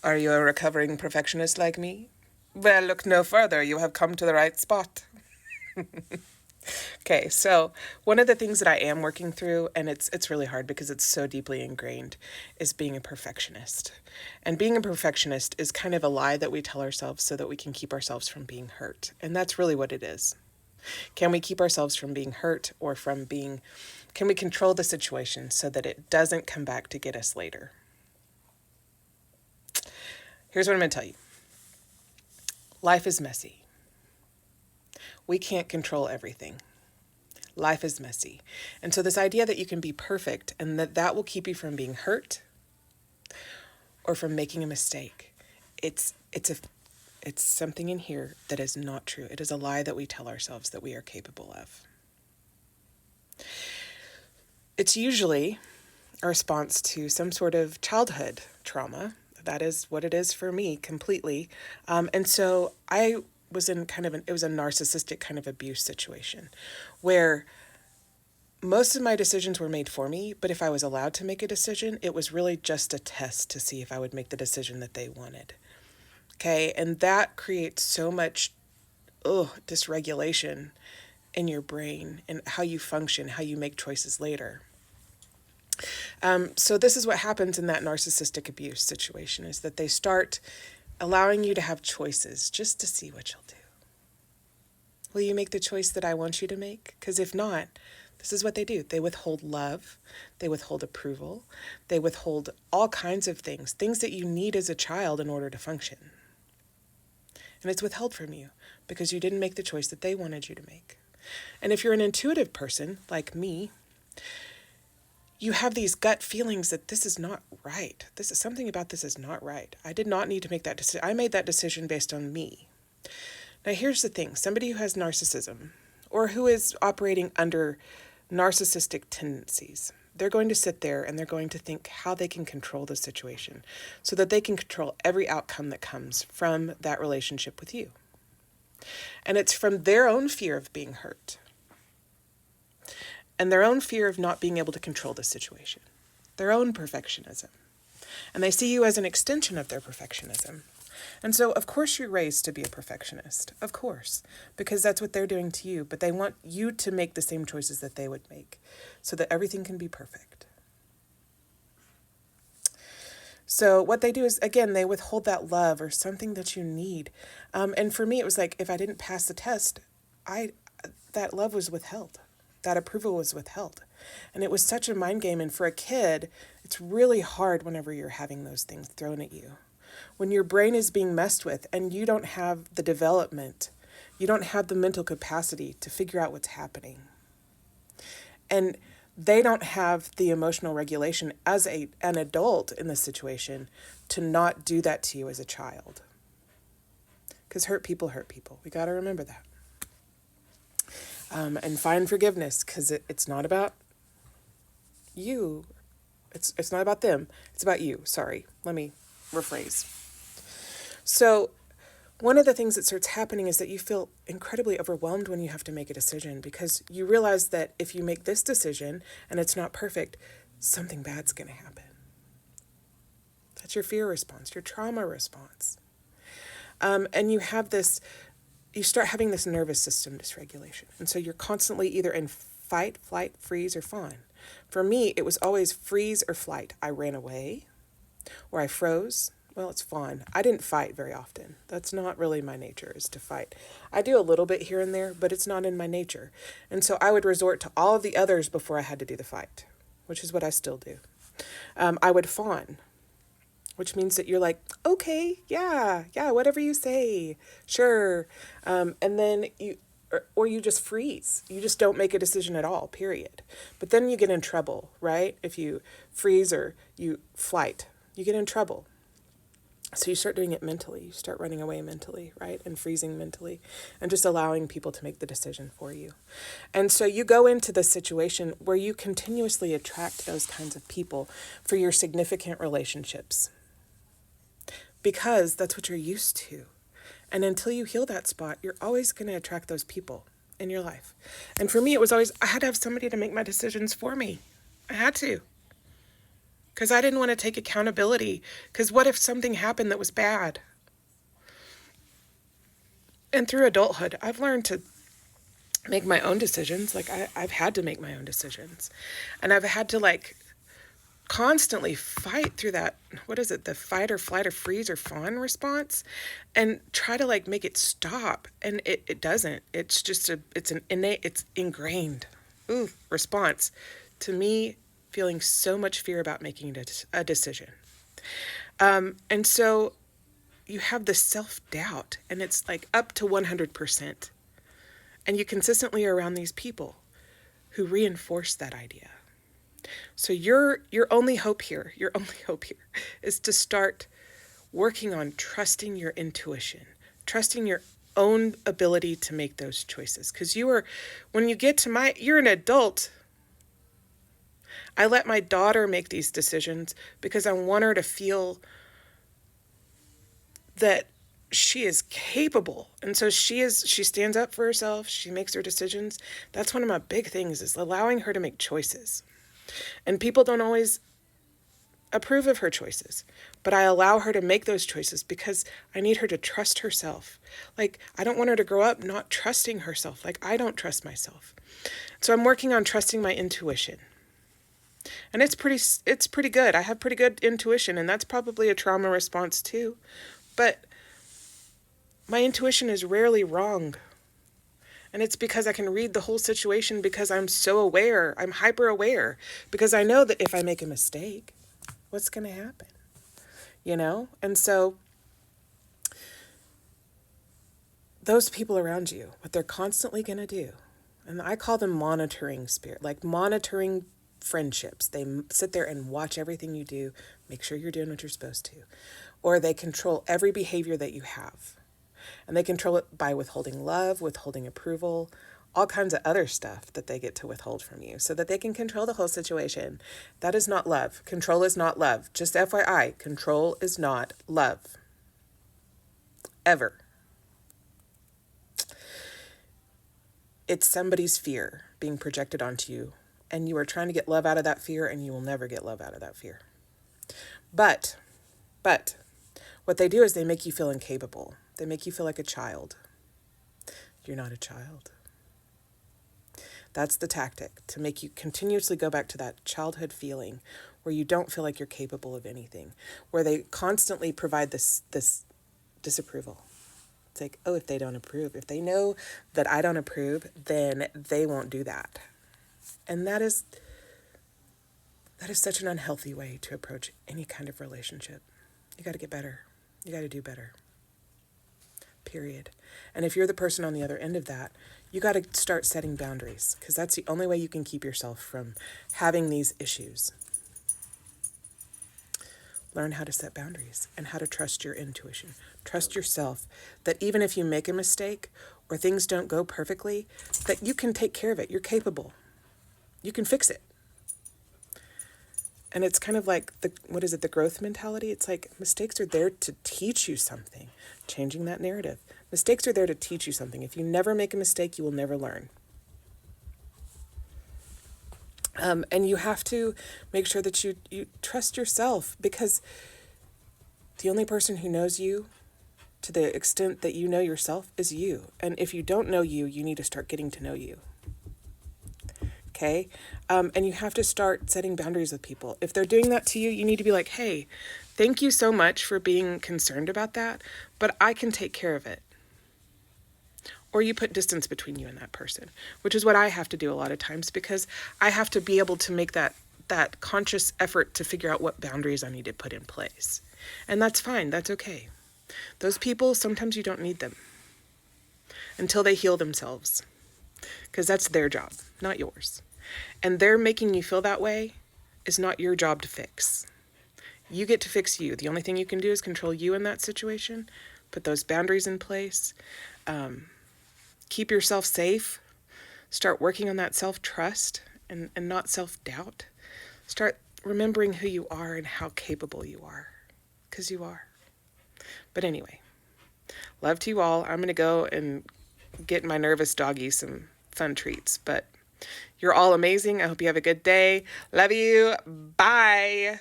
Are you a recovering perfectionist like me? Well, look no further. You have come to the right spot. Okay, so one of the things that I am working through, and it's really hard because it's so deeply ingrained, is being a perfectionist. And being a perfectionist is kind of a lie that we tell ourselves so that we can keep ourselves from being hurt. And that's really what it is. Can we keep ourselves from being hurt or can we control the situation so that it doesn't come back to get us later? Here's what I'm going to tell you. Life is messy. We can't control everything. Life is messy. And so this idea that you can be perfect and that will keep you from being hurt or from making a mistake, it's something in here that is not true. It is a lie that we tell ourselves that we are capable of. It's usually a response to some sort of childhood trauma. That is what it is for me completely. And so I was in it was a narcissistic kind of abuse situation where most of my decisions were made for me, but if I was allowed to make a decision, it was really just a test to see if I would make the decision that they wanted. Okay, and that creates so much dysregulation in your brain and how you function, how you make choices later. So this is what happens in that narcissistic abuse situation, is that they start allowing you to have choices just to see what you'll do. Will you make the choice that I want you to make? Because if not, this is what they do. They withhold love. They withhold approval. They withhold all kinds of things that you need as a child in order to function. And it's withheld from you because you didn't make the choice that they wanted you to make. And if you're an intuitive person like me, you have these gut feelings that this is not right. Something about this is not right. I did not need to make that decision. I made that decision based on me. Now, here's the thing. Somebody who has narcissism or who is operating under narcissistic tendencies, they're going to sit there and they're going to think how they can control the situation so that they can control every outcome that comes from that relationship with you. And it's from their own fear of being hurt and their own fear of not being able to control the situation, their own perfectionism. And they see you as an extension of their perfectionism. And so, of course, you're raised to be a perfectionist, of course, because that's what they're doing to you. But they want you to make the same choices that they would make so that everything can be perfect. So what they do is, again, they withhold that love or something that you need. And for me, it was like if I didn't pass the test, that love was withheld. That approval was withheld. And it was such a mind game. And for a kid, it's really hard whenever you're having those things thrown at you. When your brain is being messed with and you don't have the development, you don't have the mental capacity to figure out what's happening. And they don't have the emotional regulation as an adult in this situation to not do that to you as a child. Because hurt people hurt people. We got to remember that. And find forgiveness, because it's not about you. It's not about them. It's about you. Sorry. Let me rephrase. So one of the things that starts happening is that you feel incredibly overwhelmed when you have to make a decision, because you realize that if you make this decision and it's not perfect, something bad's going to happen. That's your fear response, your trauma response. And you start having this nervous system dysregulation. And so you're constantly either in fight, flight, freeze, or fawn. For me, it was always freeze or flight. I ran away or I froze. Well, it's fawn. I didn't fight very often. That's not really my nature, is to fight. I do a little bit here and there, but it's not in my nature. And so I would resort to all of the others before I had to do the fight, which is what I still do. I would fawn, which means that you're like, okay, yeah, whatever you say, sure. And then or you just freeze. You just don't make a decision at all, period. But then you get in trouble, right? If you freeze or you flight, you get in trouble. So you start doing it mentally. You start running away mentally, right? And freezing mentally and just allowing people to make the decision for you. And so you go into this situation where you continuously attract those kinds of people for your significant relationships, because that's what you're used to. And until you heal that spot, you're always going to attract those people in your life. And for me, it was always, I had to have somebody to make my decisions for me. I had to. because I didn't want to take accountability. Because what if something happened that was bad? And through adulthood, I've learned to make my own decisions. Like I've had to make my own decisions. And I've had to like constantly fight through that, what is it, the fight or flight or freeze or fawn response, and try to like make it stop. And it doesn't. It's just it's an innate, it's ingrained response to me feeling so much fear about making a decision. And so you have this self-doubt, and it's like up to 100%. And you consistently are around these people who reinforce that idea. So your only hope here is to start working on trusting your intuition, trusting your own ability to make those choices. Because when you get to you're an adult. I let my daughter make these decisions because I want her to feel that she is capable. And so she stands up for herself. She makes her decisions. That's one of my big things, is allowing her to make choices. And people don't always approve of her choices, but I allow her to make those choices because I need her to trust herself. Like, I don't want her to grow up not trusting herself. Like, I don't trust myself. So I'm working on trusting my intuition. And it's pretty good. I have pretty good intuition, and that's probably a trauma response too. But my intuition is rarely wrong. And it's because I can read the whole situation, because I'm so aware. I'm hyper aware, because I know that if I make a mistake, what's going to happen? And so those people around you, what they're constantly going to do, and I call them monitoring spirit, like monitoring friendships. They sit there and watch everything you do, make sure you're doing what you're supposed to. Or they control every behavior that you have. And they control it by withholding love, withholding approval, all kinds of other stuff that they get to withhold from you so that they can control the whole situation. That is not love. Control is not love. Just FYI, control is not love. Ever. It's somebody's fear being projected onto you, and you are trying to get love out of that fear, and you will never get love out of that fear. But what they do is they make you feel incapable. They make you feel like a child. You're not a child. That's the tactic, to make you continuously go back to that childhood feeling where you don't feel like you're capable of anything, where they constantly provide this disapproval. It's like, oh, if they don't approve, if they know that I don't approve, then they won't do that. And that is such an unhealthy way to approach any kind of relationship. You got to get better. You got to do better. Period. And if you're the person on the other end of that, you got to start setting boundaries, because that's the only way you can keep yourself from having these issues. Learn how to set boundaries and how to trust your intuition. Trust yourself that even if you make a mistake or things don't go perfectly, that you can take care of it. You're capable. You can fix it. And it's kind of like the growth mentality? It's like mistakes are there to teach you something. Changing that narrative. Mistakes are there to teach you something. If you never make a mistake, you will never learn. And you have to make sure that you trust yourself, because the only person who knows you to the extent that you know yourself is you. And if you don't know you, you need to start getting to know you. Okay? And you have to start setting boundaries with people. If they're doing that to you, you need to be like, hey, thank you so much for being concerned about that, but I can take care of it. Or you put distance between you and that person, which is what I have to do a lot of times, because I have to be able to make that conscious effort to figure out what boundaries I need to put in place. And that's fine. That's okay. Those people, sometimes you don't need them until they heal themselves, because that's their job, not yours. And they're making you feel that way is not your job to fix. You get to fix you. The only thing you can do is control you in that situation, put those boundaries in place, keep yourself safe, start working on that self-trust and not self-doubt. Start remembering who you are and how capable you are, because you are. But anyway, love to you all. I'm going to go and get my nervous doggy some fun treats, but you're all amazing. I hope you have a good day. Love you. Bye.